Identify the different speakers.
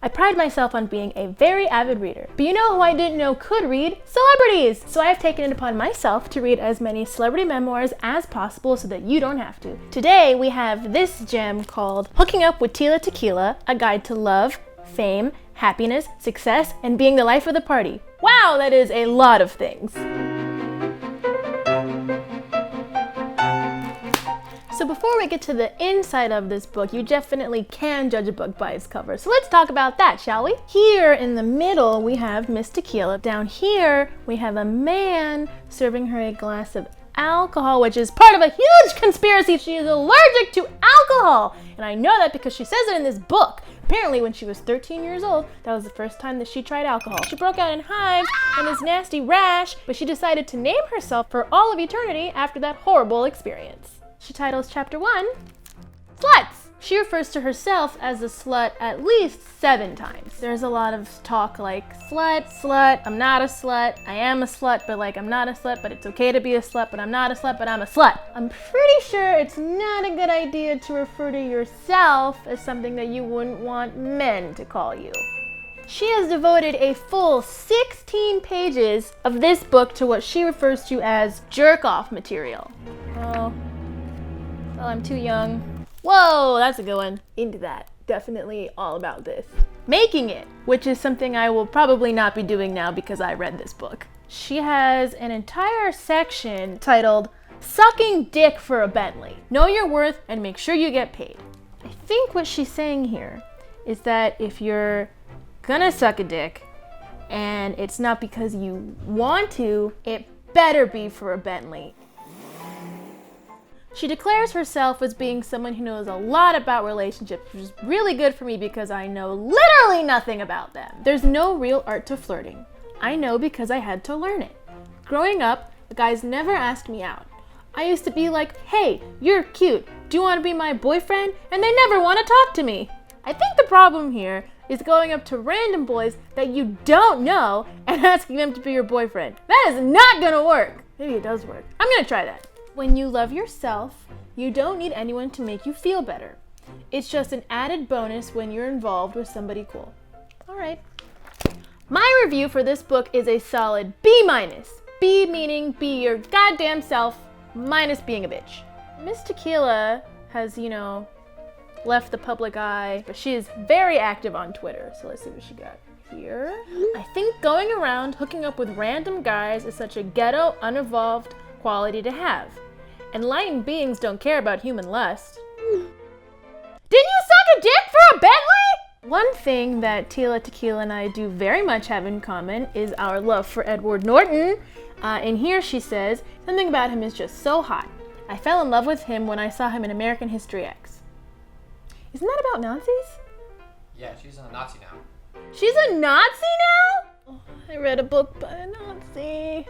Speaker 1: I pride myself on being a very avid reader. But you know who I didn't know could read? Celebrities! So I have taken it upon myself to read as many celebrity memoirs as possible so that you don't have to. Today we have this gem called Hooking Up with Tila Tequila, a guide to love, fame, happiness, success, and being the life of the party. Wow, that is a lot of things. So before we get to the inside of this book, you definitely can judge a book by its cover. So let's talk about that, shall we? Here in the middle, we have Miss Tequila. Down here, we have a man serving her a glass of alcohol, which is part of a huge conspiracy. She is allergic to alcohol. And I know that because she says it in this book. Apparently, when she was 13 years old, that was the first time that she tried alcohol. She broke out in hives and this nasty rash, but she decided to name herself for all of eternity after that horrible experience. She titles chapter 1, Sluts. She refers to herself as a slut at least 7 times. There's a lot of talk like, slut, I'm not a slut, I am a slut, but like I'm not a slut, but it's okay to be a slut, but I'm not a slut, but I'm a slut. I'm pretty sure it's not a good idea to refer to yourself as something that you wouldn't want men to call you. She has devoted a full 16 pages of this book to what she refers to as jerk-off material. Oh. Well, I'm too young. Whoa, that's a good one. Into that. Definitely all about this. Making it, which is something I will probably not be doing now because I read this book. She has an entire section titled Sucking Dick for a Bentley. Know your worth and make sure you get paid. I think what she's saying here is that if you're gonna suck a dick and it's not because you want to, it better be for a Bentley. She declares herself as being someone who knows a lot about relationships, which is really good for me because I know literally nothing about them. There's no real art to flirting. I know because I had to learn it. Growing up, the guys never asked me out. I used to be like, hey, you're cute. Do you want to be my boyfriend? And they never want to talk to me. I think the problem here is going up to random boys that you don't know and asking them to be your boyfriend. That is not gonna work. Maybe it does work. I'm gonna try that. When you love yourself, you don't need anyone to make you feel better. It's just an added bonus when you're involved with somebody cool. All right. My review for this book is a solid B-. B meaning be your goddamn self, minus being a bitch. Miss Tequila has, left the public eye, but she is very active on Twitter. So let's see what she got here. I think going around hooking up with random guys is such a ghetto, unevolved quality to have. Enlightened beings don't care about human lust. Didn't you suck a dick for a Bentley? One thing that Tila Tequila and I do very much have in common is our love for Edward Norton. In here she says, something about him is just so hot. I fell in love with him when I saw him in American History X. Isn't that about Nazis?
Speaker 2: Yeah, she's a Nazi now.
Speaker 1: She's a Nazi now? Oh, I read a book by a Nazi.